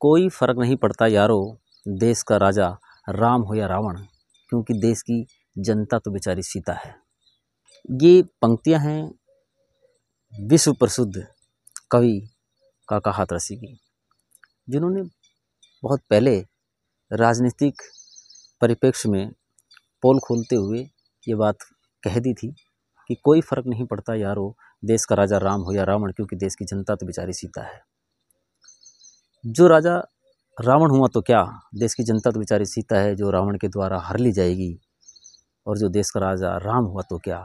कोई फ़र्क नहीं पड़ता यारो, देश का राजा राम हो या रावण, क्योंकि देश की जनता तो बेचारी सीता है। ये पंक्तियां हैं विश्व प्रसिद्ध कवि काका हाथरसी की, जिन्होंने बहुत पहले राजनीतिक परिप्रेक्ष्य में पोल खोलते हुए ये बात कह दी थी कि कोई फ़र्क नहीं पड़ता यारो, देश का राजा राम हो या रावण, क्योंकि देश की जनता तो बेचारी सीता है। जो राजा रावण हुआ तो क्या, देश की जनता तो बेचारी सीता है जो रावण के द्वारा हर ली जाएगी। और जो देश का राजा राम हुआ तो क्या,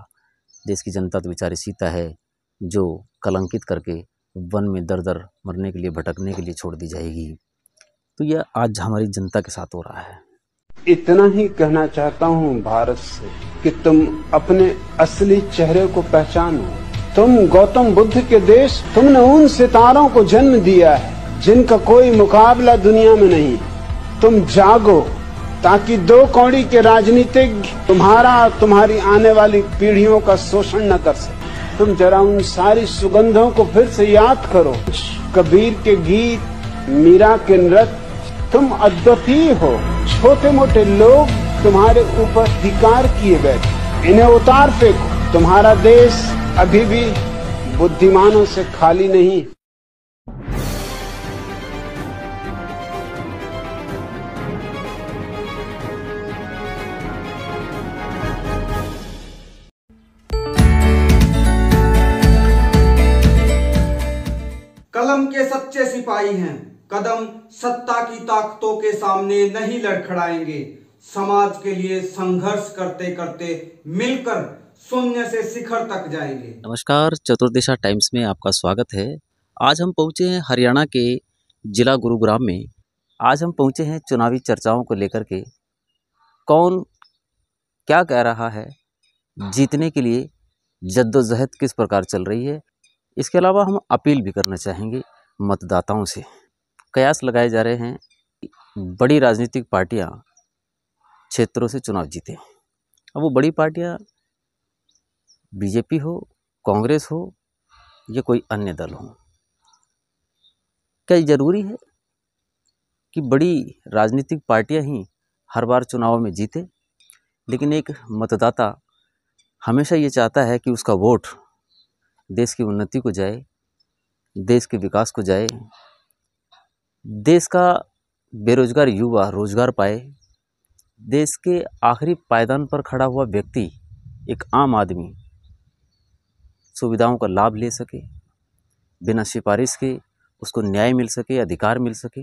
देश की जनता तो बेचारी सीता है जो कलंकित करके वन में दर दर मरने के लिए, भटकने के लिए छोड़ दी जाएगी। तो यह आज हमारी जनता के साथ हो रहा है। इतना ही कहना चाहता हूँ भारत से कि तुम अपने असली चेहरे को पहचानो। तुम गौतम बुद्ध के देश, तुमने उन सितारों को जन्म दिया है जिनका कोई मुकाबला दुनिया में नहीं। तुम जागो ताकि दो कौड़ी के राजनीतिज्ञ तुम्हारा और तुम्हारी आने वाली पीढ़ियों का शोषण न कर सके। तुम जरा उन सारी सुगंधों को फिर से याद करो, कबीर के गीत, मीरा के नृत्य। तुम अद्वितीय हो। छोटे मोटे लोग तुम्हारे ऊपर धिक्कार किए बैठे, इन्हें उतार फेंको। तुम्हारा देश अभी भी बुद्धिमानों से खाली नहीं। कलम के सच्चे सिपाही हैं, कदम सत्ता की ताकतों के सामने नहीं लड़खड़ाएंगे। समाज के लिए संघर्ष करते करते मिलकर शून्य से शिखर तक जाएंगे। नमस्कार, चतुर्दिशा टाइम्स में आपका स्वागत है। आज हम पहुंचे हैं हरियाणा के जिला गुरुग्राम में। आज हम पहुंचे हैं चुनावी चर्चाओं को लेकर के, कौन क्या कह रहा है, जीतने के लिए जद्दोजहद किस प्रकार चल रही है। इसके अलावा हम अपील भी करना चाहेंगे मतदाताओं से। कयास लगाए जा रहे हैं बड़ी राजनीतिक पार्टियां क्षेत्रों से चुनाव जीतें। अब वो बड़ी पार्टियां बीजेपी हो, कांग्रेस हो या कोई अन्य दल हो। क्या ये ज़रूरी है कि बड़ी राजनीतिक पार्टियां ही हर बार चुनाव में जीते? लेकिन एक मतदाता हमेशा ये चाहता है कि उसका वोट देश की उन्नति को जाए, देश के विकास को जाए, देश का बेरोजगार युवा रोजगार पाए, देश के आखिरी पायदान पर खड़ा हुआ व्यक्ति, एक आम आदमी, सुविधाओं का लाभ ले सके, बिना सिफारिश के उसको न्याय मिल सके, अधिकार मिल सके।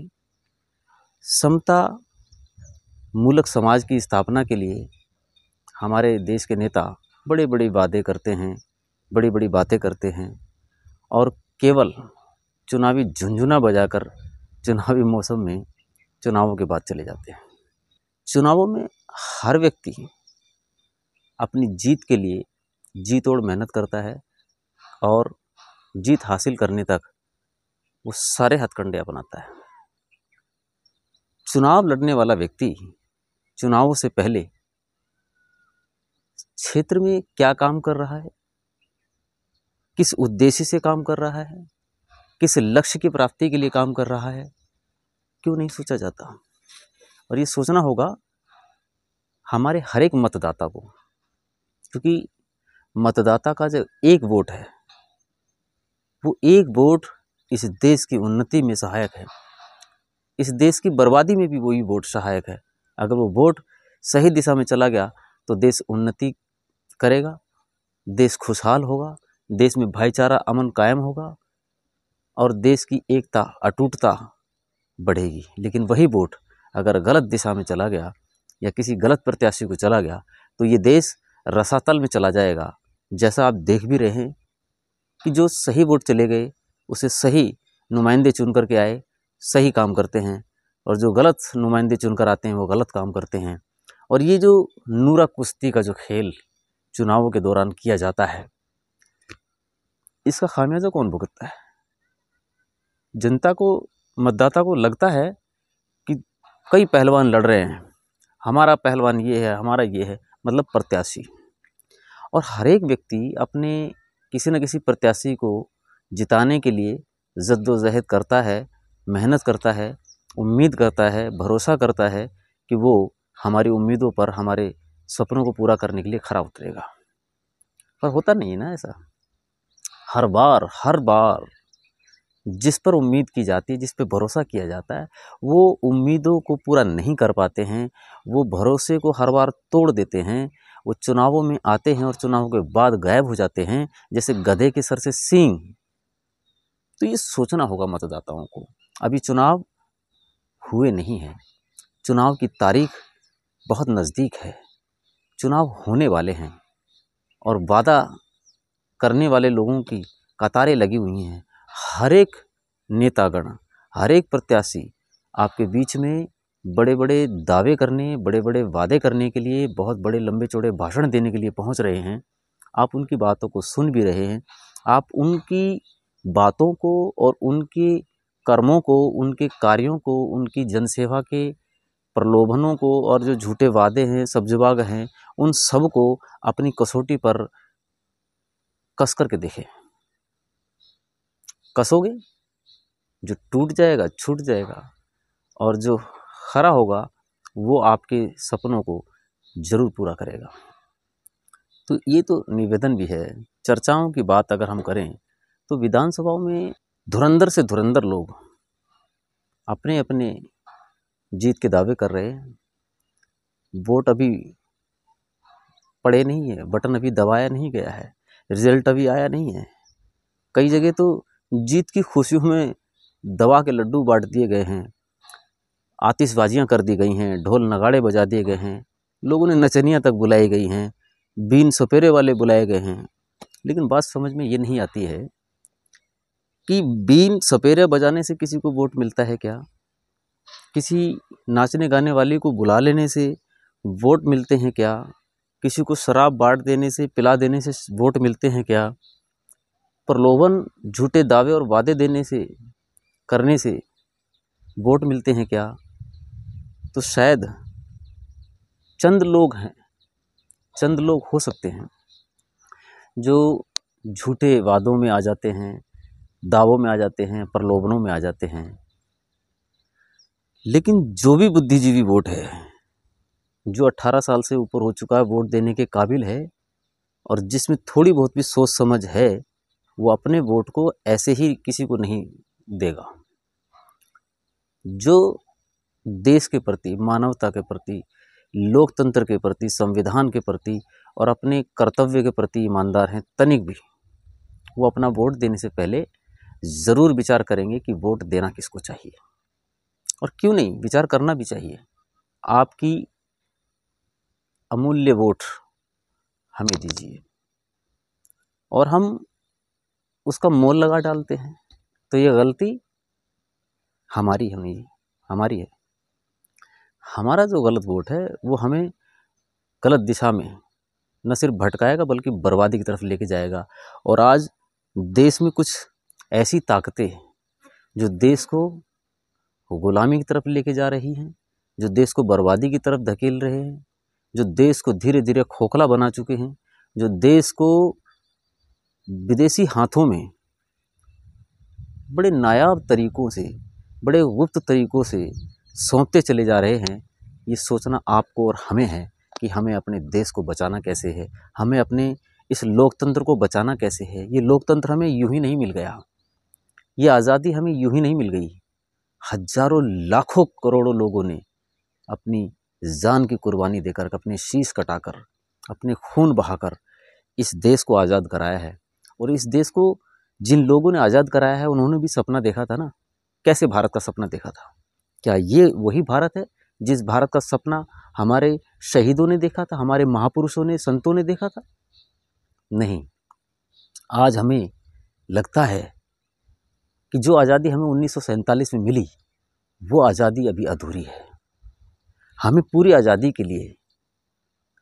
समता मूलक समाज की स्थापना के लिए हमारे देश के नेता बड़े बड़े वादे करते हैं, बड़ी बड़ी बातें करते हैं और केवल चुनावी झुनझुना बजाकर चुनावी मौसम में चुनावों के बाद चले जाते हैं। चुनावों में हर व्यक्ति अपनी जीत के लिए जी तोड़ मेहनत करता है और जीत हासिल करने तक वो सारे हथकंडे अपनाता है। चुनाव लड़ने वाला व्यक्ति चुनावों से पहले क्षेत्र में क्या काम कर रहा है, किस उद्देश्य से काम कर रहा है, किस लक्ष्य की प्राप्ति के लिए काम कर रहा है, क्यों नहीं सोचा जाता। और ये सोचना होगा हमारे हर एक मतदाता को, क्योंकि मतदाता का जो एक वोट है, वो एक वोट इस देश की उन्नति में सहायक है, इस देश की बर्बादी में भी वही वोट सहायक है। अगर वो वोट सही दिशा में चला गया तो देश उन्नति करेगा, देश खुशहाल होगा, देश में भाईचारा अमन कायम होगा और देश की एकता अटूटता बढ़ेगी। लेकिन वही वोट अगर गलत दिशा में चला गया या किसी गलत प्रत्याशी को चला गया तो ये देश रसातल में चला जाएगा। जैसा आप देख भी रहे हैं कि जो सही वोट चले गए उसे सही नुमाइंदे चुन करके आए, सही काम करते हैं, और जो गलत नुमाइंदे चुनकर आते हैं वो गलत काम करते हैं। और ये जो नूरा कुश्ती का जो खेल चुनावों के दौरान किया जाता है, इसका खामियाजा कौन भुगतता है? जनता को, मतदाता को लगता है कि कई पहलवान लड़ रहे हैं, हमारा पहलवान ये है, हमारा ये है, मतलब प्रत्याशी। और हर एक व्यक्ति अपने किसी न किसी प्रत्याशी को जिताने के लिए जद्दोजहद करता है, मेहनत करता है, उम्मीद करता है, भरोसा करता है कि वो हमारी उम्मीदों पर, हमारे सपनों को पूरा करने के लिए खरा उतरेगा। पर होता नहीं है ना ऐसा। हर बार जिस पर उम्मीद की जाती है, जिस पे भरोसा किया जाता है, वो उम्मीदों को पूरा नहीं कर पाते हैं, वो भरोसे को हर बार तोड़ देते हैं। वो चुनावों में आते हैं और चुनाव के बाद गायब हो जाते हैं, जैसे गधे के सर से सींग। तो ये सोचना होगा मतदाताओं को। अभी चुनाव हुए नहीं हैं, चुनाव की तारीख बहुत नज़दीक है, चुनाव होने वाले हैं और वादा करने वाले लोगों की कतारें लगी हुई हैं। हर एक नेतागण, हर एक प्रत्याशी आपके बीच में बड़े बड़े दावे करने, बड़े बड़े वादे करने के लिए, बहुत बड़े लंबे चौड़े भाषण देने के लिए पहुंच रहे हैं। आप उनकी बातों को सुन भी रहे हैं, आप उनकी बातों को और उनके कर्मों को, उनके कार्यों को, उनकी जनसेवा के प्रलोभनों को और जो झूठे वादे हैं, सब्ज़बाग हैं, उन सब को अपनी कसौटी पर कस करके देखें। कसोगे, जो टूट जाएगा छूट जाएगा, और जो खरा होगा वो आपके सपनों को जरूर पूरा करेगा। तो ये तो निवेदन भी है। चर्चाओं की बात अगर हम करें तो विधानसभाओं में धुरंधर से धुरंधर लोग अपने अपने जीत के दावे कर रहे हैं। वोट अभी पड़े नहीं है, बटन अभी दबाया नहीं गया है, रिजल्ट अभी आया नहीं है। कई जगह तो जीत की खुशियों में दवा के लड्डू बांट दिए गए हैं, आतिशबाजियां कर दी गई हैं, ढोल नगाड़े बजा दिए गए हैं, लोगों ने नचनियां तक बुलाई गई हैं, बीन सपेरे वाले बुलाए गए हैं। लेकिन बात समझ में ये नहीं आती है कि बीन सपेरे बजाने से किसी को वोट मिलता है क्या? किसी नाचने गाने वाले को बुला लेने से वोट मिलते हैं क्या? किसी को शराब बांट देने से, पिला देने से वोट मिलते हैं क्या? प्रलोभन, झूठे दावे और वादे देने से, करने से वोट मिलते हैं क्या? तो शायद चंद लोग हैं, चंद लोग हो सकते हैं जो झूठे वादों में आ जाते हैं, दावों में आ जाते हैं, प्रलोभनों में आ जाते हैं। लेकिन जो भी बुद्धिजीवी वोट है, जो 18 साल से ऊपर हो चुका है, वोट देने के काबिल है और जिसमें थोड़ी बहुत भी सोच समझ है, वो अपने वोट को ऐसे ही किसी को नहीं देगा। जो देश के प्रति, मानवता के प्रति, लोकतंत्र के प्रति, संविधान के प्रति और अपने कर्तव्य के प्रति ईमानदार हैं, तनिक भी, वो अपना वोट देने से पहले ज़रूर विचार करेंगे कि वोट देना किसको चाहिए। और क्यों नहीं, विचार करना भी चाहिए। आपकी अमूल्य वोट हमें दीजिए और हम उसका मोल लगा डालते हैं, तो ये गलती हमारी है। हमारा जो गलत वोट है वो हमें गलत दिशा में न सिर्फ भटकाएगा बल्कि बर्बादी की तरफ लेके जाएगा। और आज देश में कुछ ऐसी ताकतें जो देश को गुलामी की तरफ लेके जा रही हैं, जो देश को बर्बादी की तरफ धकेल रहे हैं, जो देश को धीरे धीरे खोखला बना चुके हैं, जो देश को विदेशी हाथों में बड़े नायाब तरीक़ों से, बड़े गुप्त तरीक़ों से सौंपते चले जा रहे हैं। ये सोचना आपको और हमें है कि हमें अपने देश को बचाना कैसे है, हमें अपने इस लोकतंत्र को बचाना कैसे है। ये लोकतंत्र हमें यूं ही नहीं मिल गया, ये आज़ादी हमें यूं ही नहीं मिल गई। हजारों लाखों करोड़ों लोगों ने अपनी जान की कुर्बानी देकर, अपने शीश कटाकर, अपने खून बहाकर इस देश को आज़ाद कराया है। और इस देश को जिन लोगों ने आज़ाद कराया है उन्होंने भी सपना देखा था ना। कैसे भारत का सपना देखा था? क्या ये वही भारत है जिस भारत का सपना हमारे शहीदों ने देखा था, हमारे महापुरुषों ने, संतों ने देखा था? नहीं। आज हमें लगता है कि जो आज़ादी हमें 1947 में मिली वो आज़ादी अभी अधूरी है। हमें पूरी आज़ादी के लिए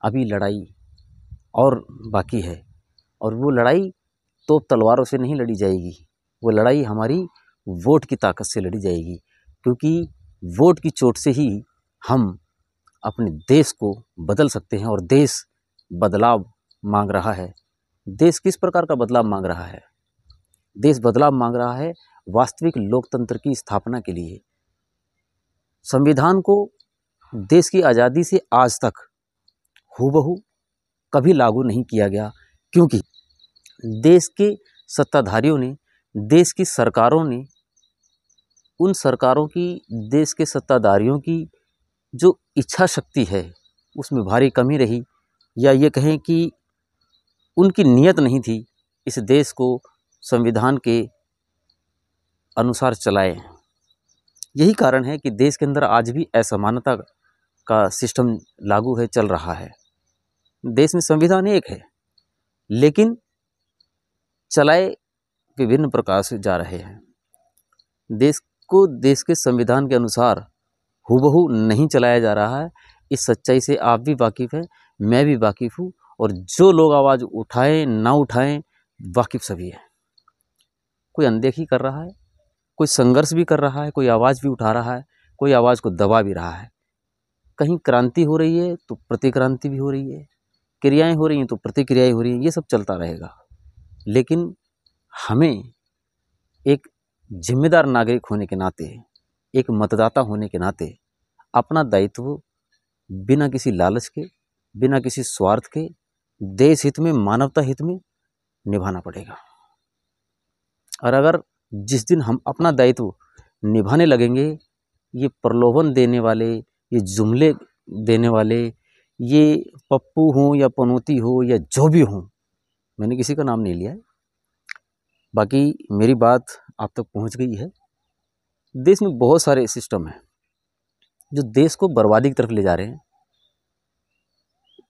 अभी लड़ाई और बाकी है। और वो लड़ाई तो तलवारों से नहीं लड़ी जाएगी, वो लड़ाई हमारी वोट की ताकत से लड़ी जाएगी। क्योंकि वोट की चोट से ही हम अपने देश को बदल सकते हैं। और देश बदलाव मांग रहा है। देश किस प्रकार का बदलाव मांग रहा है? देश बदलाव मांग रहा है वास्तविक लोकतंत्र की स्थापना के लिए, संविधान को देश की आज़ादी से आज तक हूबहू कभी लागू नहीं किया गया, क्योंकि देश के सत्ताधारियों ने, देश की सरकारों ने, उन सरकारों की, देश के सत्ताधारियों की जो इच्छा शक्ति है उसमें भारी कमी रही, या ये कहें कि उनकी नीयत नहीं थी इस देश को संविधान के अनुसार चलाएं। यही कारण है कि देश के अंदर आज भी असमानता का सिस्टम लागू है, चल रहा है। देश में संविधान एक है, लेकिन चलाए विभिन्न प्रकार से जा रहे हैं। देश को देश के संविधान के अनुसार हूबहू नहीं चलाया जा रहा है। इस सच्चाई से आप भी वाकिफ़ हैं, मैं भी वाकिफ़ हूँ, और जो लोग आवाज़ उठाएं ना उठाएं, वाकिफ़ सभी हैं। कोई अनदेखी कर रहा है, कोई संघर्ष भी कर रहा है, कोई आवाज़ भी उठा रहा है, कोई आवाज़ को दबा भी रहा है। कहीं क्रांति हो रही है तो प्रतिक्रांति भी हो रही है, क्रियाएं हो रही हैं तो प्रतिक्रियाएं हो रही हैं, ये सब चलता रहेगा। लेकिन हमें एक जिम्मेदार नागरिक होने के नाते, एक मतदाता होने के नाते अपना दायित्व बिना किसी लालच के, बिना किसी स्वार्थ के, देश हित में, मानवता हित में निभाना पड़ेगा। और अगर जिस दिन हम अपना दायित्व निभाने लगेंगे, ये प्रलोभन देने वाले, ये जुमले देने वाले, ये पप्पू हो या पनौती हो या जो भी हो, मैंने किसी का नाम नहीं लिया है, बाकी मेरी बात आप तक पहुंच गई है। देश में बहुत सारे सिस्टम हैं जो देश को बर्बादी की तरफ ले जा रहे हैं।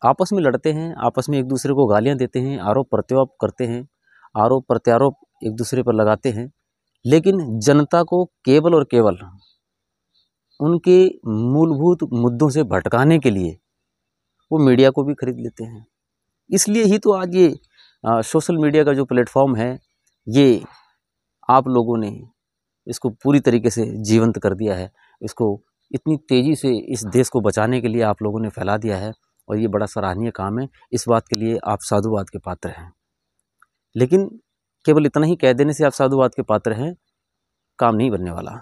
आपस में लड़ते हैं, आपस में एक दूसरे को गालियां देते हैं, आरोप प्रत्यारोप करते हैं, आरोप प्रत्यारोप एक दूसरे पर लगाते हैं, लेकिन जनता को केवल और केवल उनके मूलभूत मुद्दों से भटकाने के लिए वो मीडिया को भी खरीद लेते हैं। इसलिए ही तो आज ये सोशल मीडिया का जो प्लेटफॉर्म है, ये आप लोगों ने इसको पूरी तरीके से जीवंत कर दिया है। इसको इतनी तेज़ी से इस देश को बचाने के लिए आप लोगों ने फैला दिया है, और ये बड़ा सराहनीय काम है। इस बात के लिए आप साधुवाद के पात्र हैं। लेकिन केवल इतना ही कह देने से आप साधुवाद के पात्र हैं, काम नहीं बनने वाला।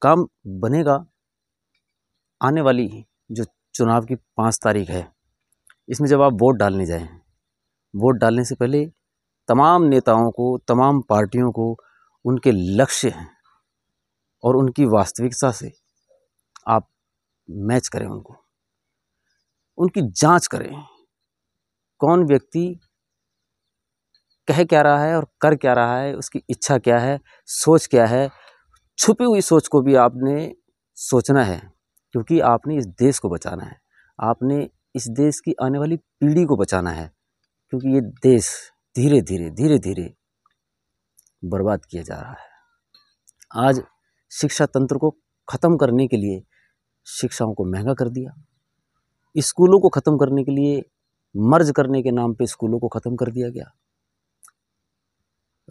काम बनेगा आने वाली जो चुनाव की 5 तारीख है, इसमें जब आप वोट डालने जाएं, वोट डालने से पहले तमाम नेताओं को, तमाम पार्टियों को उनके लक्ष्य हैं और उनकी वास्तविकता से आप मैच करें, उनकी जांच करें। कौन व्यक्ति कह क्या रहा है और कर क्या रहा है, उसकी इच्छा क्या है, सोच क्या है। छुपी हुई सोच को भी आपने सोचना है, क्योंकि आपने इस देश को बचाना है, आपने इस देश की आने वाली पीढ़ी को बचाना है, क्योंकि ये देश धीरे धीरे बर्बाद किया जा रहा है। आज शिक्षा तंत्र को ख़त्म करने के लिए शिक्षाओं को महंगा कर दिया, स्कूलों को ख़त्म करने के लिए, मर्ज करने के नाम पे स्कूलों को ख़त्म कर दिया गया,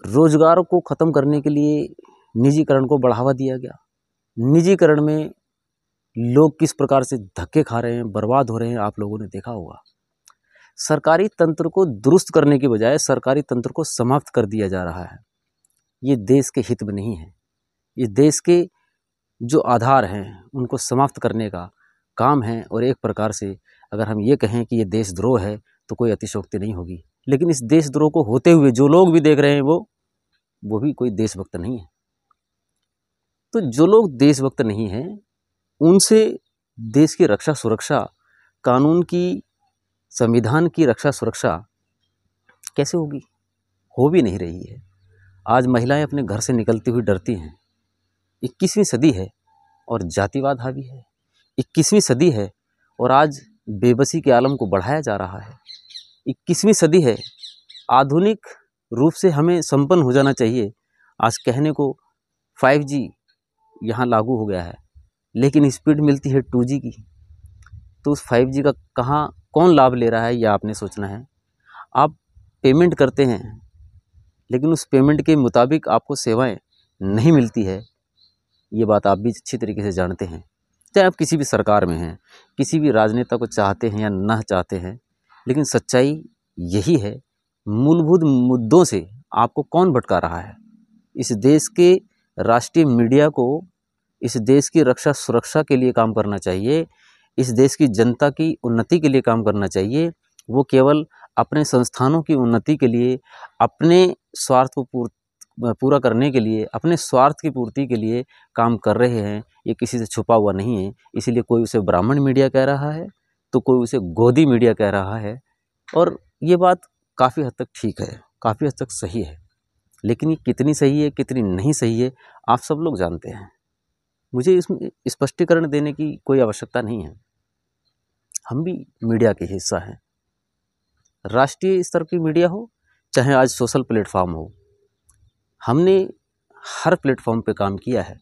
रोजगार को ख़त्म करने के लिए निजीकरण को बढ़ावा दिया गया। निजीकरण में लोग किस प्रकार से धक्के खा रहे हैं, बर्बाद हो रहे हैं, आप लोगों ने देखा होगा। सरकारी तंत्र को दुरुस्त करने की बजाय सरकारी तंत्र को समाप्त कर दिया जा रहा है। ये देश के हित में नहीं है। ये देश के जो आधार हैं उनको समाप्त करने का काम है, और एक प्रकार से अगर हम ये कहें कि ये देशद्रोह है तो कोई अतिशयोक्ति नहीं होगी। लेकिन इस देशद्रोह को होते हुए जो लोग भी देख रहे हैं वो भी कोई देशभक्त नहीं है। तो जो लोग देशभक्त नहीं हैं उनसे देश की रक्षा सुरक्षा, कानून की, संविधान की रक्षा सुरक्षा कैसे होगी? हो भी नहीं रही है। आज महिलाएं अपने घर से निकलती हुई डरती हैं। 21वीं सदी है और जातिवाद हावी है। 21वीं सदी है और आज बेबसी के आलम को बढ़ाया जा रहा है। 21वीं सदी है, आधुनिक रूप से हमें संपन्न हो जाना चाहिए। आज कहने को 5G यहाँ लागू हो गया है, लेकिन स्पीड मिलती है 2G की। तो उस 5G का कहाँ कौन लाभ ले रहा है, यह आपने सोचना है। आप पेमेंट करते हैं, लेकिन उस पेमेंट के मुताबिक आपको सेवाएं नहीं मिलती है। ये बात आप भी अच्छी तरीके से जानते हैं। चाहे आप किसी भी सरकार में हैं, किसी भी राजनेता को चाहते हैं या ना चाहते हैं, लेकिन सच्चाई यही है। मूलभूत मुद्दों से आपको कौन भटका रहा है? इस देश के राष्ट्रीय मीडिया को इस देश की रक्षा सुरक्षा के लिए काम करना चाहिए, इस देश की जनता की उन्नति के लिए काम करना चाहिए। वो केवल अपने संस्थानों की उन्नति के लिए, अपने स्वार्थ को पूरा करने के लिए, अपने स्वार्थ की पूर्ति के लिए काम कर रहे हैं। ये किसी से छुपा हुआ नहीं है। इसीलिए कोई उसे ब्राह्मण मीडिया कह रहा है तो कोई उसे गोदी मीडिया कह रहा है। और ये बात काफ़ी हद तक ठीक है, काफ़ी हद तक सही है। लेकिन ये कितनी सही है, कितनी नहीं सही है, आप सब लोग जानते हैं। मुझे इसमें स्पष्टीकरण देने की कोई आवश्यकता नहीं है। हम भी मीडिया के हिस्सा हैं। राष्ट्रीय स्तर की मीडिया हो, चाहे आज सोशल प्लेटफॉर्म हो, हमने हर प्लेटफॉर्म पे काम किया है।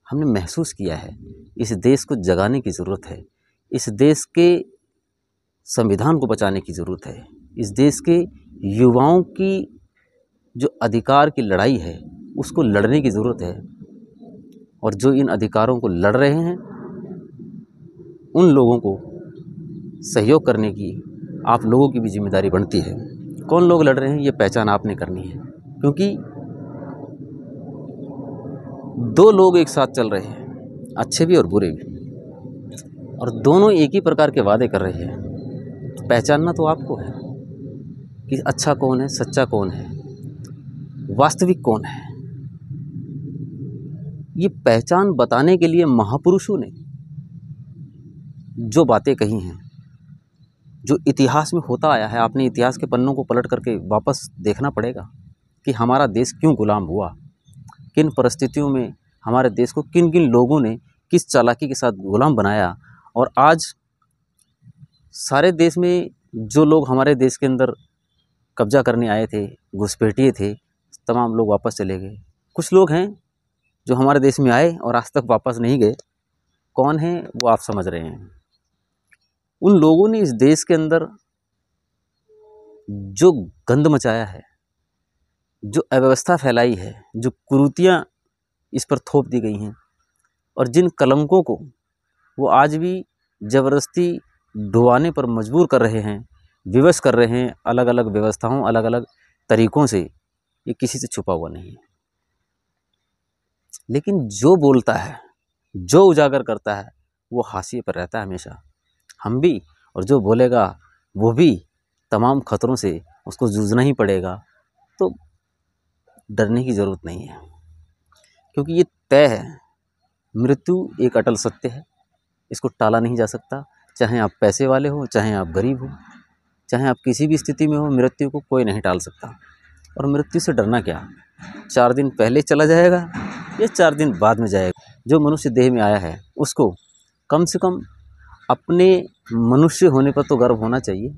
हमने महसूस किया है इस देश को जगाने की ज़रूरत है, इस देश के संविधान को बचाने की ज़रूरत है, इस देश के युवाओं की जो अधिकार की लड़ाई है उसको लड़ने की ज़रूरत है। और जो इन अधिकारों को लड़ रहे हैं उन लोगों को सहयोग करने की आप लोगों की भी जिम्मेदारी बनती है। कौन लोग लड़ रहे हैं ये पहचान आपने करनी है, क्योंकि दो लोग एक साथ चल रहे हैं, अच्छे भी और बुरे भी, और दोनों एक ही प्रकार के वादे कर रहे हैं। पहचानना तो आपको है कि अच्छा कौन है, सच्चा कौन है, वास्तविक कौन है। ये पहचान बताने के लिए महापुरुषों ने जो बातें कही हैं, जो इतिहास में होता आया है, आपने इतिहास के पन्नों को पलट करके वापस देखना पड़ेगा कि हमारा देश क्यों गुलाम हुआ, किन परिस्थितियों में हमारे देश को किन किन लोगों ने किस चालाकी के साथ गुलाम बनाया। और आज सारे देश में जो लोग हमारे देश के अंदर कब्जा करने आए थे, घुसपैठिए थे, तमाम लोग वापस चले गए। कुछ लोग हैं जो हमारे देश में आए और आज तक वापस नहीं गए। कौन है वो आप समझ रहे हैं। उन लोगों ने इस देश के अंदर जो गंद मचाया है, जो अव्यवस्था फैलाई है, जो कुरीतियाँ इस पर थोप दी गई हैं, और जिन कलंकों को वो आज भी ज़बरदस्ती डुबाने पर मजबूर कर रहे हैं, विवश कर रहे हैं अलग अलग व्यवस्थाओं, अलग अलग तरीक़ों से, ये किसी से छुपा हुआ नहीं है। लेकिन जो बोलता है, जो उजागर करता है, वो हाशिए पर रहता है हमेशा। हम भी, और जो बोलेगा वो भी तमाम खतरों से उसको जूझना ही पड़ेगा। तो डरने की ज़रूरत नहीं है, क्योंकि ये तय है, मृत्यु एक अटल सत्य है, इसको टाला नहीं जा सकता। चाहे आप पैसे वाले हो, चाहे आप गरीब हो, चाहे आप किसी भी स्थिति में हो, मृत्यु को कोई नहीं टाल सकता। और मृत्यु से डरना क्या, 4 दिन पहले चला जाएगा या 4 दिन बाद में जाएगा। जो मनुष्य देह में आया है उसको कम से कम अपने मनुष्य होने पर तो गर्व होना चाहिए,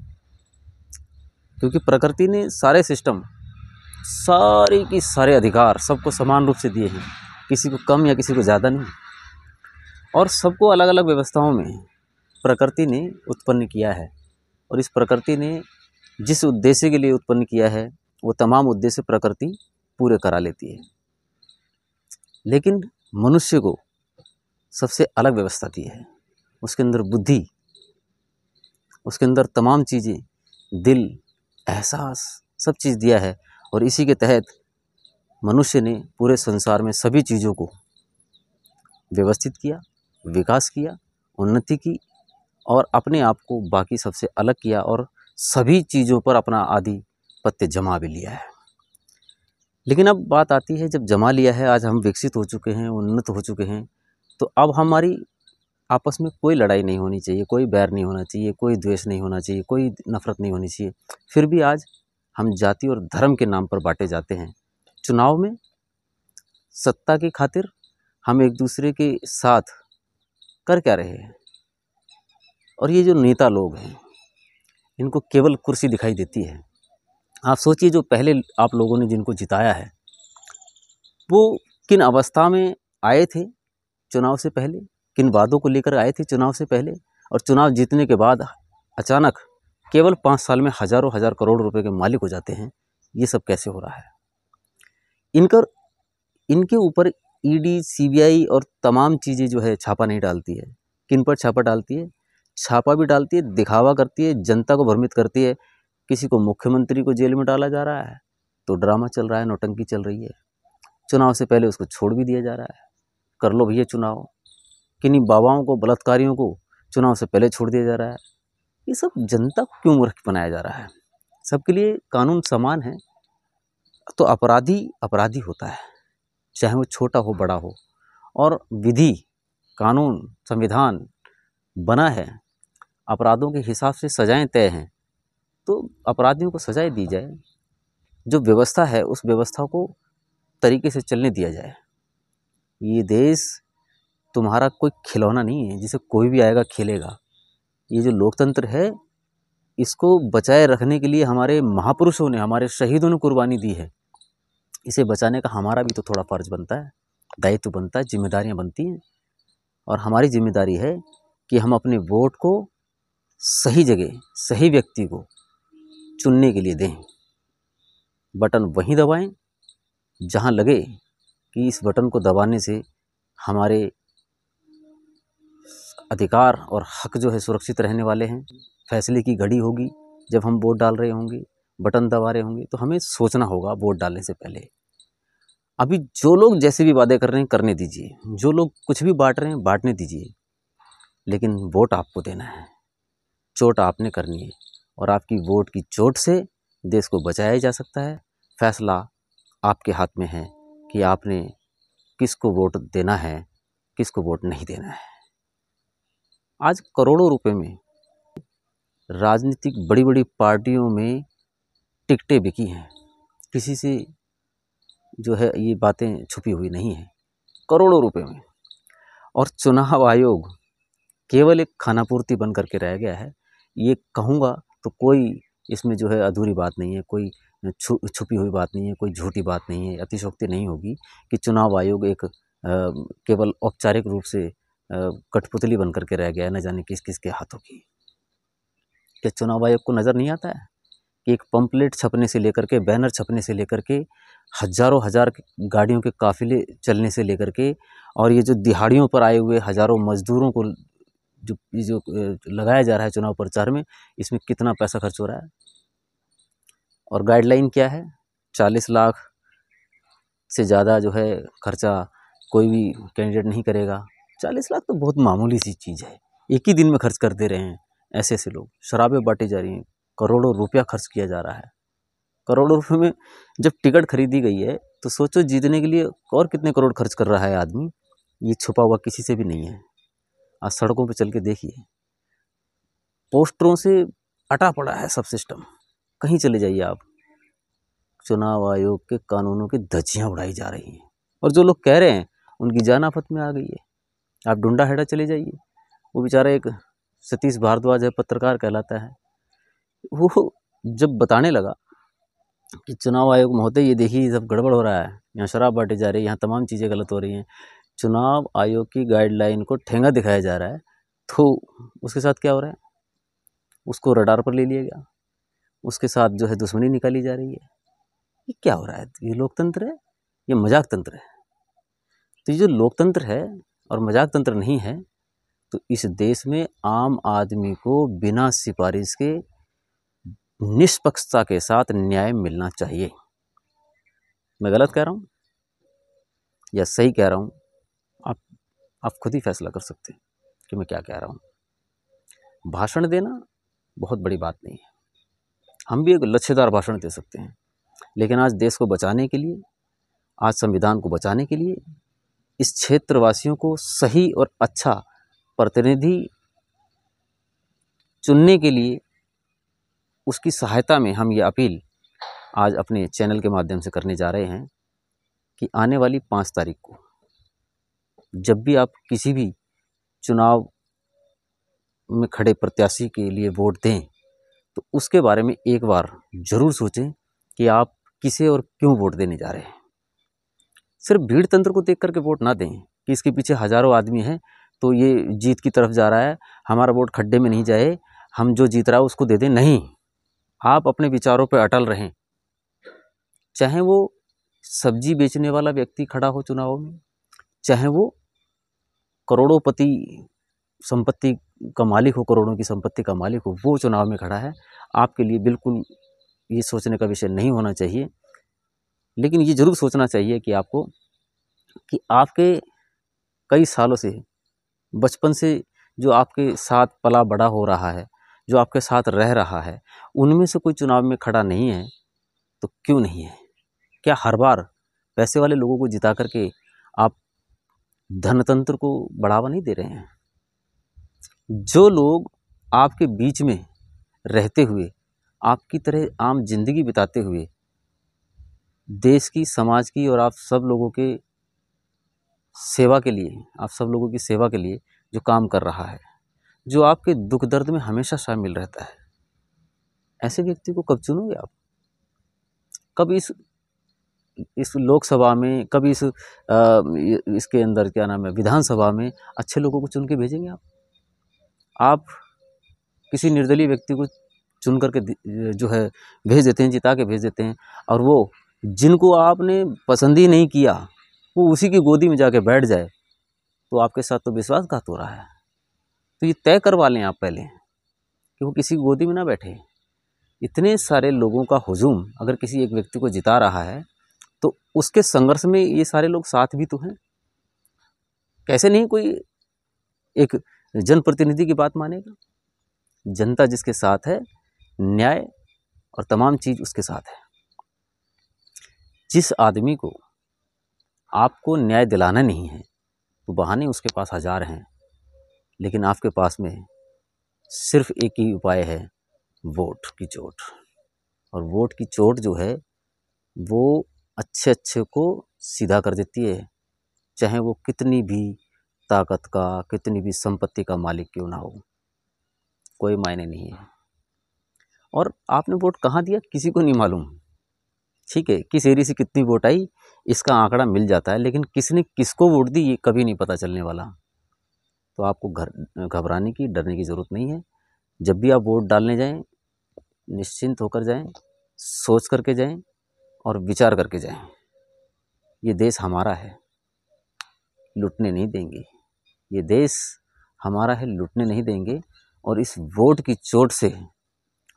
क्योंकि प्रकृति ने सारे सिस्टम, सारे की सारे अधिकार सबको समान रूप से दिए हैं, किसी को कम या किसी को ज़्यादा नहीं। और सबको अलग अलग व्यवस्थाओं में प्रकृति ने उत्पन्न किया है, और इस प्रकृति ने जिस उद्देश्य के लिए उत्पन्न किया है वो तमाम उद्देश्य प्रकृति पूरे करा लेती है। लेकिन मनुष्य को सबसे अलग व्यवस्था दी है, उसके अंदर बुद्धि, उसके अंदर तमाम चीज़ें, दिल, एहसास, सब चीज़ दिया है। और इसी के तहत मनुष्य ने पूरे संसार में सभी चीज़ों को व्यवस्थित किया, विकास किया, उन्नति की, और अपने आप को बाकी सबसे अलग किया, और सभी चीज़ों पर अपना आधिपत्य जमा भी लिया है। लेकिन अब बात आती है, जब जमा लिया है, आज हम विकसित हो चुके हैं, उन्नत हो चुके हैं, तो अब हमारी आपस में कोई लड़ाई नहीं होनी चाहिए, कोई बैर नहीं होना चाहिए, कोई द्वेष नहीं होना चाहिए, कोई नफ़रत नहीं होनी चाहिए। फिर भी आज हम जाति और धर्म के नाम पर बांटे जाते हैं। चुनाव में सत्ता की खातिर हम एक दूसरे के साथ कर क्या रहे हैं। और ये जो नेता लोग हैं, इनको केवल कुर्सी दिखाई देती है। आप सोचिए, जो पहले आप लोगों ने जिनको जिताया है, वो किन अवस्था में आए थे चुनाव से पहले, किन वादों को लेकर आए थे चुनाव से पहले, और चुनाव जीतने के बाद अचानक केवल 5 साल में हज़ारों हज़ार करोड़ रुपए के मालिक हो जाते हैं। ये सब कैसे हो रहा है। इनके ऊपर ईडी, सीबीआई और तमाम चीज़ें जो है छापा नहीं डालती है। किन पर छापा डालती है? छापा भी डालती है, दिखावा करती है, जनता को भ्रमित करती है। किसी को मुख्यमंत्री को जेल में डाला जा रहा है तो ड्रामा चल रहा है, नौटंकी चल रही है। चुनाव से पहले उसको छोड़ भी दिया जा रहा है, कर लो भैया चुनाव, किन्हीं बाबाओं को, बलात्कारियों को चुनाव से पहले छोड़ दिया जा रहा है। ये सब जनता को क्यों मूर्ख बनाया जा रहा है? सबके लिए कानून समान है, तो अपराधी अपराधी होता है, चाहे वो छोटा हो बड़ा हो। और विधि, कानून, संविधान बना है, अपराधों के हिसाब से सजाएं तय हैं, तो अपराधियों को सजाएं दी जाए। जो व्यवस्था है उस व्यवस्था को तरीके से चलने दिया जाए। ये देश तुम्हारा कोई खिलौना नहीं है जिसे कोई भी आएगा खेलेगा। ये जो लोकतंत्र है, इसको बचाए रखने के लिए हमारे महापुरुषों ने, हमारे शहीदों ने कुर्बानी दी है। इसे बचाने का हमारा भी तो थोड़ा फर्ज बनता है, दायित्व बनता है, जिम्मेदारियां बनती हैं। और हमारी जिम्मेदारी है कि हम अपने वोट को सही जगह, सही व्यक्ति को चुनने के लिए दें। बटन वहीं दबाएं जहां लगे कि इस बटन को दबाने से हमारे अधिकार और हक जो है सुरक्षित रहने वाले हैं। फैसले की घड़ी होगी जब हम वोट डाल रहे होंगे, बटन दबा रहे होंगे, तो हमें सोचना होगा वोट डालने से पहले। अभी जो लोग जैसे भी वादे कर रहे हैं करने दीजिए, जो लोग कुछ भी बांट रहे हैं बांटने दीजिए, लेकिन वोट आपको देना है, चोट आपने करनी है। और आपकी वोट की चोट से देश को बचाया जा सकता है। फैसला आपके हाथ में है कि आपने किसको वोट देना है, किसको वोट नहीं देना है। आज करोड़ों रुपए में राजनीतिक बड़ी बड़ी पार्टियों में टिकटें बिकी हैं। किसी से जो है ये बातें छुपी हुई नहीं है, करोड़ों रुपए में। और चुनाव आयोग केवल एक खानापूर्ति बन करके रह गया है। ये कहूँगा तो कोई इसमें जो है अधूरी बात नहीं है, कोई छुपी हुई बात नहीं है, कोई झूठी बात नहीं है, अतिशयोक्ति नहीं होगी कि चुनाव आयोग एक केवल औपचारिक रूप से कठपुतली बन करके रह गया है, न जाने किस किस के हाथों की। क्या चुनाव आयोग को नज़र नहीं आता है कि एक पंपलेट छपने से लेकर के, बैनर छपने से लेकर के, हजारों हजार गाड़ियों के काफिले चलने से लेकर के, और ये जो दिहाड़ियों पर आए हुए हजारों मजदूरों को जो लगाया जा रहा है चुनाव प्रचार में, इसमें कितना पैसा खर्च हो रहा है। और गाइडलाइन क्या है? 40 लाख से ज़्यादा जो है खर्चा कोई भी कैंडिडेट नहीं करेगा। 40 लाख तो बहुत मामूली सी चीज़ है, एक ही दिन में खर्च कर दे रहे हैं ऐसे ऐसे लोग। शराबें बांटी जा रही हैं, करोड़ों रुपया खर्च किया जा रहा है। करोड़ों रुपये में जब टिकट खरीदी गई है तो सोचो जीतने के लिए और कितने करोड़ खर्च कर रहा है आदमी। ये छुपा हुआ किसी से भी नहीं है। आज सड़कों पे चल के देखिए, पोस्टरों से अटा पड़ा है सब सिस्टम। कहीं चले जाइए आप, चुनाव आयोग के कानूनों की धज्जियां उड़ाई जा रही हैं। और जो लोग कह रहे हैं उनकी जान आफत में आ गई है। आप डुंडा हेड़ा चले जाइए, वो बेचारा एक सतीश भारद्वाज है, पत्रकार कहलाता है, वो जब बताने लगा कि चुनाव आयोग महोदय ये देखिए सब गड़बड़ हो रहा है, यहाँ शराब बांटी जा रही है, यहाँ तमाम चीज़ें गलत हो रही हैं, चुनाव आयोग की गाइडलाइन को ठेंगा दिखाया जा रहा है, तो उसके साथ क्या हो रहा है? उसको रडार पर ले लिया गया, उसके साथ जो है दुश्मनी निकाली जा रही है। ये क्या हो रहा है? ये लोकतंत्र है? ये मजाक तंत्र है? तो ये जो लोकतंत्र है और मजाक तंत्र नहीं है, तो इस देश में आम आदमी को बिना सिफारिश के निष्पक्षता के साथ न्याय मिलना चाहिए। मैं गलत कह रहा हूँ या सही कह रहा हूँ? आप खुद ही फैसला कर सकते हैं कि मैं क्या कह रहा हूँ। भाषण देना बहुत बड़ी बात नहीं है, हम भी एक लच्छेदार भाषण दे सकते हैं, लेकिन आज देश को बचाने के लिए, आज संविधान को बचाने के लिए, इस क्षेत्रवासियों को सही और अच्छा प्रतिनिधि चुनने के लिए, उसकी सहायता में हम ये अपील आज अपने चैनल के माध्यम से करने जा रहे हैं कि आने वाली 5 तारीख को जब भी आप किसी भी चुनाव में खड़े प्रत्याशी के लिए वोट दें, तो उसके बारे में एक बार ज़रूर सोचें कि आप किसे और क्यों वोट देने जा रहे हैं। सिर्फ भीड़ तंत्र को देख करके वोट ना दें कि इसके पीछे हज़ारों आदमी हैं तो ये जीत की तरफ जा रहा है, हमारा वोट खड्डे में नहीं जाए, हम जो जीत रहा है उसको दे दें। नहीं, आप अपने विचारों पर अटल रहें। चाहे वो सब्जी बेचने वाला व्यक्ति खड़ा हो चुनाव में, चाहे वो करोड़ोंपति संपत्ति का मालिक हो, करोड़ों की संपत्ति का मालिक हो, वो चुनाव में खड़ा है, आपके लिए बिल्कुल ये सोचने का विषय नहीं होना चाहिए। लेकिन ये ज़रूर सोचना चाहिए कि आपको, कि आपके कई सालों से बचपन से जो आपके साथ पला बड़ा हो रहा है, जो आपके साथ रह रहा है, उनमें से कोई चुनाव में खड़ा नहीं है तो क्यों नहीं है? क्या हर बार पैसे वाले लोगों को जिता करके आप धनतंत्र को बढ़ावा नहीं दे रहे हैं? जो लोग आपके बीच में रहते हुए, आपकी तरह आम जिंदगी बिताते हुए देश की, समाज की और आप सब लोगों के सेवा के लिए, आप सब लोगों की सेवा के लिए जो काम कर रहा है, जो आपके दुख दर्द में हमेशा शामिल रहता है, ऐसे व्यक्ति को कब चुनोगे आप? कब इस लोकसभा में, कभी इसके अंदर क्या नाम है, विधानसभा में अच्छे लोगों को चुन के भेजेंगे आप? आप किसी निर्दलीय व्यक्ति को चुन करके जो है भेज देते हैं, जिता के भेज देते हैं, और वो जिनको आपने पसंद ही नहीं किया वो उसी की गोदी में जाके बैठ जाए, तो आपके साथ तो विश्वासघात हो रहा है। तो ये तय करवा लें आप पहले कि वो किसी की गोदी में ना बैठे। इतने सारे लोगों का हुजूम अगर किसी एक व्यक्ति को जिता रहा है तो उसके संघर्ष में ये सारे लोग साथ भी तो हैं। कैसे नहीं कोई एक जनप्रतिनिधि की बात मानेगा? जनता जिसके साथ है, न्याय और तमाम चीज़ उसके साथ है। जिस आदमी को आपको न्याय दिलाना नहीं है तो बहाने उसके पास हज़ार हैं, लेकिन आपके पास में सिर्फ एक ही उपाय है, वोट की चोट। और वोट की चोट जो है वो अच्छे अच्छे को सीधा कर देती है, चाहे वो कितनी भी ताकत का, कितनी भी संपत्ति का मालिक क्यों ना हो, कोई मायने नहीं है। और आपने वोट कहाँ दिया किसी को नहीं मालूम, ठीक है, किस एरिया से कितनी वोट आई इसका आंकड़ा मिल जाता है, लेकिन किसने किसको वोट दी ये कभी नहीं पता चलने वाला। तो आपको घबराने की, डरने की ज़रूरत नहीं है। जब भी आप वोट डालने जाएं, निश्चिंत होकर जाएं, सोच करके जाएं और विचार करके जाएं। ये देश हमारा है, लूटने नहीं देंगे। ये देश हमारा है, लूटने नहीं देंगे। और इस वोट की चोट से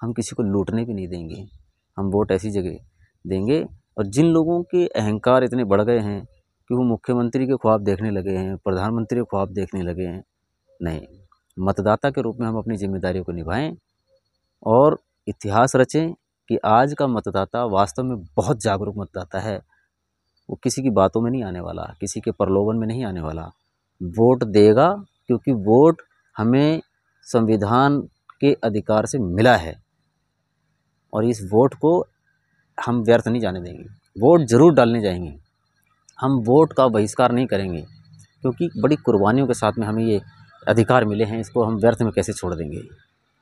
हम किसी को लूटने भी नहीं देंगे। हम वोट ऐसी जगह देंगे, और जिन लोगों के अहंकार इतने बढ़ गए हैं कि वो मुख्यमंत्री के ख्वाब देखने लगे हैं, प्रधानमंत्री के ख्वाब देखने लगे हैं, नहीं, मतदाता के रूप में हम अपनी जिम्मेदारियों को निभाएं और इतिहास रचें कि आज का मतदाता वास्तव में बहुत जागरूक मतदाता है। वो किसी की बातों में नहीं आने वाला, किसी के प्रलोभन में नहीं आने वाला। वोट देगा क्योंकि वोट हमें संविधान के अधिकार से मिला है, और इस वोट को हम व्यर्थ नहीं जाने देंगे। वोट ज़रूर डालने जाएंगे, हम वोट का बहिष्कार नहीं करेंगे, क्योंकि बड़ी कुर्बानियों के साथ में हमें ये अधिकार मिले हैं, इसको हम व्यर्थ में कैसे छोड़ देंगे।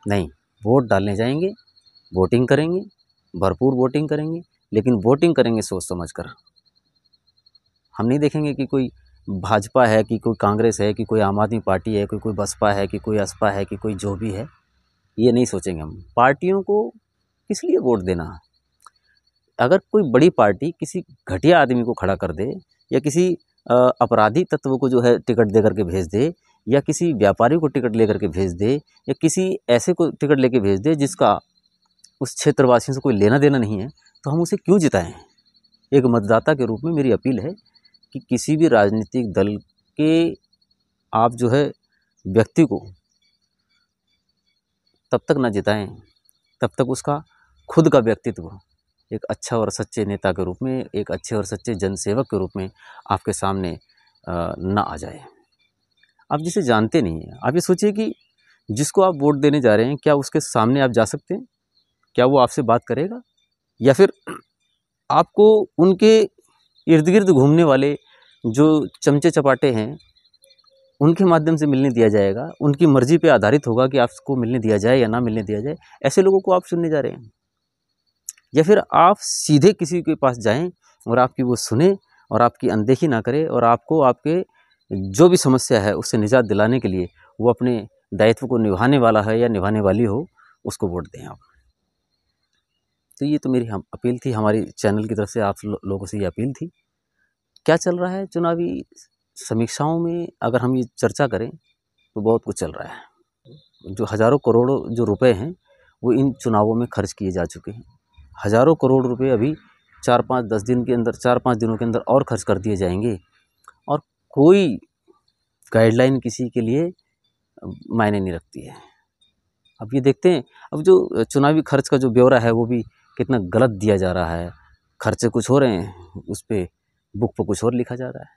नहीं, वोट डालने जाएंगे, वोटिंग करेंगे, भरपूर वोटिंग करेंगे, लेकिन वोटिंग करेंगे सोच समझ कर। हम नहीं देखेंगे कि कोई भाजपा है, कि कोई कांग्रेस है, कि कोई आम आदमी पार्टी है, कि कोई बसपा है, कि कोई असपा है, कि कोई जो भी है, ये नहीं सोचेंगे हम। पार्टियों को किस लिए वोट देना? अगर कोई बड़ी पार्टी किसी घटिया आदमी को खड़ा कर दे, या किसी अपराधी तत्व को जो है टिकट दे करके भेज दे, या किसी व्यापारी को टिकट ले करके भेज दे, या किसी ऐसे को टिकट लेके भेज दे जिसका उस क्षेत्रवासियों से कोई लेना देना नहीं है, तो हम उसे क्यों जिताएं? एक मतदाता के रूप में मेरी अपील है कि किसी भी राजनीतिक दल के आप जो है व्यक्ति को तब तक न जिताएं तब तक उसका खुद का व्यक्तित्व एक अच्छा और सच्चे नेता के रूप में, एक अच्छे और सच्चे जनसेवक के रूप में आपके सामने न आ जाए। आप जिसे जानते नहीं हैं, आप ये सोचिए कि जिसको आप वोट देने जा रहे हैं, क्या उसके सामने आप जा सकते हैं? क्या वो आपसे बात करेगा? या फिर आपको उनके इर्द गिर्द घूमने वाले जो चमचे चपाटे हैं उनके माध्यम से मिलने दिया जाएगा? उनकी मर्जी पे आधारित होगा कि आपको मिलने दिया जाए या ना मिलने दिया जाए? ऐसे लोगों को आप चुनने जा रहे हैं? या फिर आप सीधे किसी के पास जाएं और आपकी वो सुने और आपकी अनदेखी ना करे, और आपको आपके जो भी समस्या है उससे निजात दिलाने के लिए वो अपने दायित्व को निभाने वाला है या निभाने वाली हो, उसको वोट दें आप। तो ये तो मेरी हम अपील थी, हमारी चैनल की तरफ से आप लोगों से ये अपील थी। क्या चल रहा है चुनावी समीक्षाओं में? अगर हम ये चर्चा करें तो बहुत कुछ चल रहा है। जो हज़ारों करोड़ों जो रुपए हैं वो इन चुनावों में खर्च किए जा चुके हैं। हज़ारों करोड़ रुपए अभी 4-5 दिनों के अंदर और खर्च कर दिए जाएंगे, और कोई गाइडलाइन किसी के लिए मायने नहीं रखती है। अब ये देखते हैं, अब जो चुनावी खर्च का जो ब्यौरा है वो भी कितना गलत दिया जा रहा है। खर्चे कुछ हो रहे हैं, उस पर बुक पर कुछ और लिखा जा रहा है,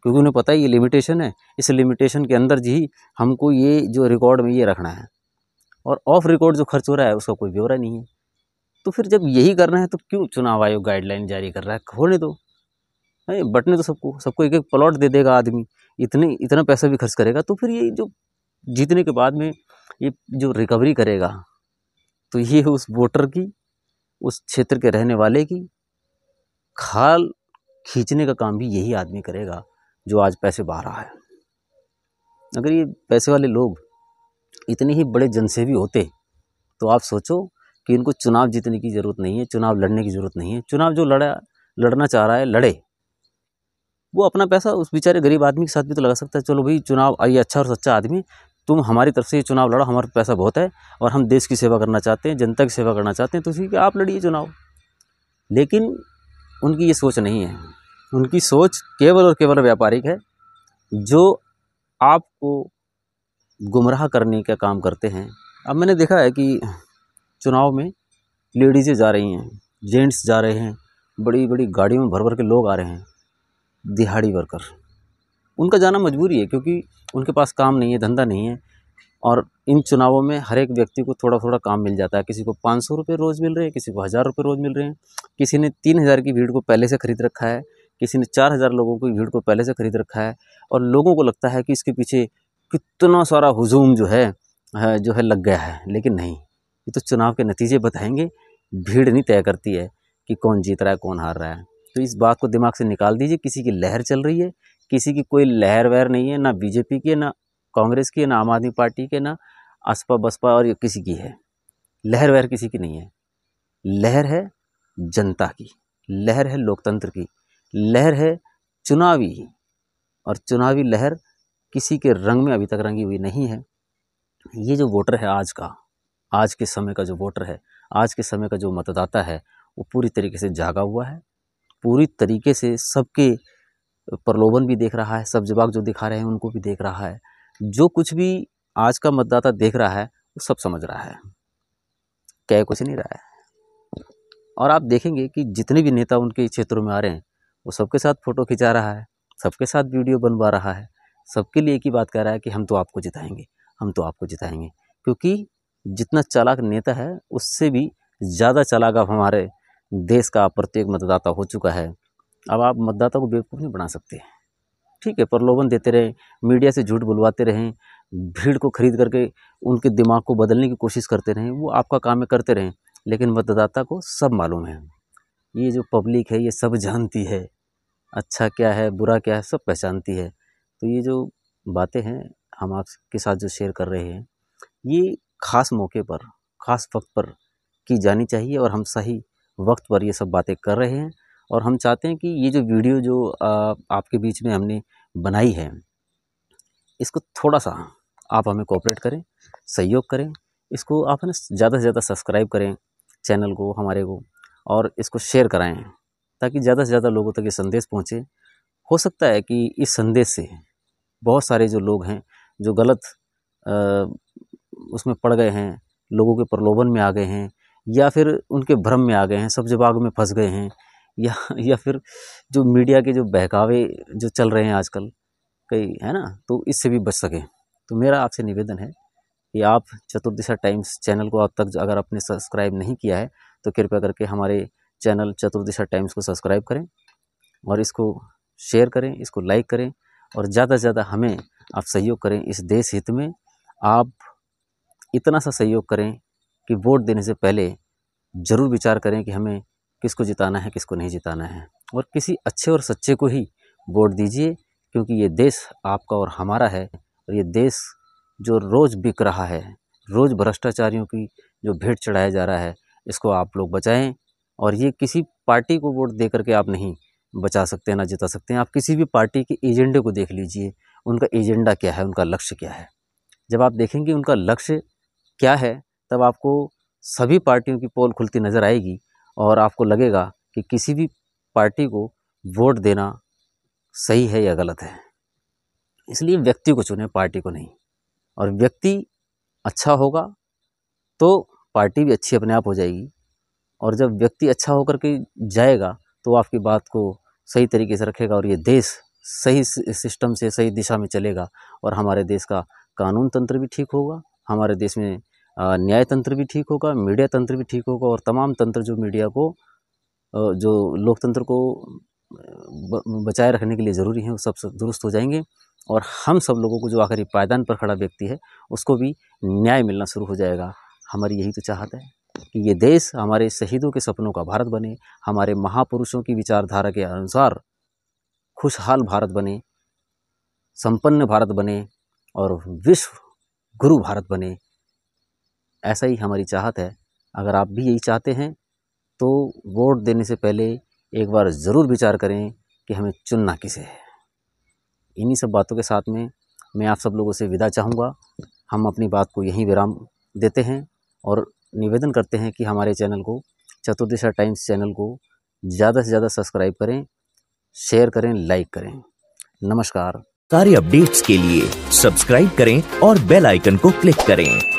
क्योंकि उन्हें पता है ये लिमिटेशन है, इस लिमिटेशन के अंदर ही हमको ये जो रिकॉर्ड में ये रखना है, और ऑफ रिकॉर्ड जो खर्च हो रहा है उसका कोई ब्यौरा नहीं है। तो फिर जब यही करना है तो क्यों चुनाव आयोग गाइडलाइन जारी कर रहा है? होने दो, है बटने तो सबको एक एक प्लॉट दे देगा आदमी, इतना पैसा भी खर्च करेगा, तो फिर ये जो जीतने के बाद में ये जो रिकवरी करेगा, तो ये उस वोटर की, उस क्षेत्र के रहने वाले की खाल खींचने का काम भी यही आदमी करेगा जो आज पैसे बहा रहा है। अगर ये पैसे वाले लोग इतने ही बड़े जनसेवी होते तो आप सोचो कि इनको चुनाव जीतने की ज़रूरत नहीं है, चुनाव लड़ने की ज़रूरत नहीं है। चुनाव जो लड़ना चाह रहा है लड़े, वो अपना पैसा उस बेचारे गरीब आदमी के साथ भी तो लगा सकता है। चलो भाई चुनाव, ये अच्छा और सच्चा आदमी, तुम हमारी तरफ से ये चुनाव लड़ो, हमारे पैसा बहुत है और हम देश की सेवा करना चाहते हैं, जनता की सेवा करना चाहते हैं, तो ठीक है आप लड़िए चुनाव। लेकिन उनकी ये सोच नहीं है, उनकी सोच केवल और केवल व्यापारिक है, जो आपको गुमराह करने का काम करते हैं। अब मैंने देखा है कि चुनाव में लेडीज़ें जा रही हैं, जेंट्स जा रहे हैं, बड़ी बड़ी गाड़ियों में भर भर के लोग आ रहे हैं, दिहाड़ी वर्कर। उनका जाना मजबूरी है, क्योंकि उनके पास काम नहीं है, धंधा नहीं है, और इन चुनावों में हर एक व्यक्ति को थोड़ा थोड़ा काम मिल जाता है। किसी को 500 रुपये रोज़ मिल रहे हैं, किसी को 1000 रुपये रोज़ मिल रहे हैं, किसी ने 3000 की भीड़ को पहले से खरीद रखा है, किसी ने 4000 लोगों की भीड़ को पहले से खरीद रखा है, और लोगों को लगता है कि इसके पीछे कितना सारा हुजूम जो है लग गया है। लेकिन नहीं, ये तो चुनाव के नतीजे बताएंगे, भीड़ नहीं तय करती है कि कौन जीत रहा है कौन हार रहा है। तो इस बात को दिमाग से निकाल दीजिए। किसी की लहर चल रही है, किसी की कोई लहर वहर नहीं है, ना बीजेपी की है, ना कांग्रेस की है, ना आम आदमी पार्टी के, ना असपा बसपा और ये किसी की है। लहर वहर किसी की नहीं है, लहर है जनता की, लहर है लोकतंत्र की, लहर है चुनावी। और चुनावी लहर किसी के रंग में अभी तक रंगी हुई नहीं है। ये जो वोटर है आज के समय का जो वोटर है, आज के समय का जो मतदाता है, वो पूरी तरीके से जागा हुआ है, पूरी तरीके से सबके प्रलोभन भी देख रहा है, सब जवाब जो दिखा रहे हैं उनको भी देख रहा है। जो कुछ भी आज का मतदाता देख रहा है वो सब समझ रहा है, कह कुछ नहीं रहा है। और आप देखेंगे कि जितने भी नेता उनके क्षेत्रों में आ रहे हैं वो सबके साथ फ़ोटो खिंचा रहा है, सबके साथ वीडियो बनवा रहा है, सबके लिए एक ही बात कह रहा है कि हम तो आपको जिताएंगे, हम तो आपको जिताएंगे। क्योंकि जितना चालाक नेता है उससे भी ज़्यादा चालाक अब हमारे देश का प्रत्येक मतदाता हो चुका है। अब आप मतदाता को बेवकूफ़ नहीं बना सकते। ठीक है, प्रलोभन देते रहें, मीडिया से झूठ बुलवाते रहें, भीड़ को खरीद करके उनके दिमाग को बदलने की कोशिश करते रहें, वो आपका काम है करते रहें। लेकिन मतदाता को सब मालूम है, ये जो पब्लिक है ये सब जानती है, अच्छा क्या है बुरा क्या है सब पहचानती है। तो ये जो बातें हैं हम आपके साथ जो शेयर कर रहे हैं, ये ख़ास मौके पर, ख़ास वक्त पर की जानी चाहिए, और हम सही वक्त पर ये सब बातें कर रहे हैं। और हम चाहते हैं कि ये जो वीडियो जो आपके बीच में हमने बनाई है, इसको थोड़ा सा आप हमें कोऑपरेट करें, सहयोग करें, इसको आप ना ज़्यादा से ज़्यादा सब्सक्राइब करें चैनल को हमारे को, और इसको शेयर कराएं ताकि ज़्यादा से ज़्यादा लोगों तक ये संदेश पहुँचे। हो सकता है कि इस संदेश से बहुत सारे जो लोग हैं जो गलत उसमें पड़ गए हैं, लोगों के प्रलोभन में आ गए हैं, या फिर उनके भ्रम में आ गए हैं, सब्ज़ बाग में फंस गए हैं, या फिर जो मीडिया के जो बहकावे जो चल रहे हैं आजकल कई, है ना, तो इससे भी बच सकें। तो मेरा आपसे निवेदन है कि आप चतुर्दिशा टाइम्स चैनल को अब तक अगर आपने सब्सक्राइब नहीं किया है तो कृपया करके हमारे चैनल चतुर्दिशा टाइम्स को सब्सक्राइब करें, और इसको शेयर करें, इसको लाइक करें, और ज़्यादा से ज़्यादा हमें आप सहयोग करें इस देश हित में। आप इतना सा सहयोग करें कि वोट देने से पहले ज़रूर विचार करें कि हमें किसको जिताना है, किसको नहीं जिताना है, और किसी अच्छे और सच्चे को ही वोट दीजिए, क्योंकि ये देश आपका और हमारा है। और ये देश जो रोज़ बिक रहा है, रोज़ भ्रष्टाचारियों की जो भेंट चढ़ाया जा रहा है, इसको आप लोग बचाएं। और ये किसी पार्टी को वोट दे करके आप नहीं बचा सकते, ना जिता सकते हैं। आप किसी भी पार्टी के एजेंडे को देख लीजिए, उनका एजेंडा क्या है, उनका लक्ष्य क्या है। जब आप देखेंगे उनका लक्ष्य क्या है, तब आपको सभी पार्टियों की पोल खुलती नज़र आएगी, और आपको लगेगा कि किसी भी पार्टी को वोट देना सही है या गलत है। इसलिए व्यक्ति को चुने, पार्टी को नहीं। और व्यक्ति अच्छा होगा तो पार्टी भी अच्छी अपने आप हो जाएगी। और जब व्यक्ति अच्छा होकर के जाएगा तो आपकी बात को सही तरीके से रखेगा और ये देश सही सिस्टम से सही दिशा में चलेगा। और हमारे देश का कानून तंत्र भी ठीक होगा, हमारे देश में न्याय तंत्र भी ठीक होगा, मीडिया तंत्र भी ठीक होगा, और तमाम तंत्र जो मीडिया को जो लोकतंत्र को बचाए रखने के लिए ज़रूरी है वो सब दुरुस्त हो जाएंगे। और हम सब लोगों को, जो आखिरी पायदान पर खड़ा व्यक्ति है, उसको भी न्याय मिलना शुरू हो जाएगा। हमारी यही तो चाहत है कि ये देश हमारे शहीदों के सपनों का भारत बने, हमारे महापुरुषों की विचारधारा के अनुसार खुशहाल भारत बने, संपन्न भारत बने और विश्व गुरु भारत बने। ऐसा ही हमारी चाहत है। अगर आप भी यही चाहते हैं तो वोट देने से पहले एक बार ज़रूर विचार करें कि हमें चुनना किसे है। इन्हीं सब बातों के साथ में मैं आप सब लोगों से विदा चाहूँगा। हम अपनी बात को यहीं विराम देते हैं और निवेदन करते हैं कि हमारे चैनल को, चतुर्दिशा टाइम्स चैनल को ज़्यादा से ज़्यादा सब्सक्राइब करें, शेयर करें, लाइक करें। नमस्कार। सारे अपडेट्स के लिए सब्सक्राइब करें और बेल आइकन को क्लिक करें।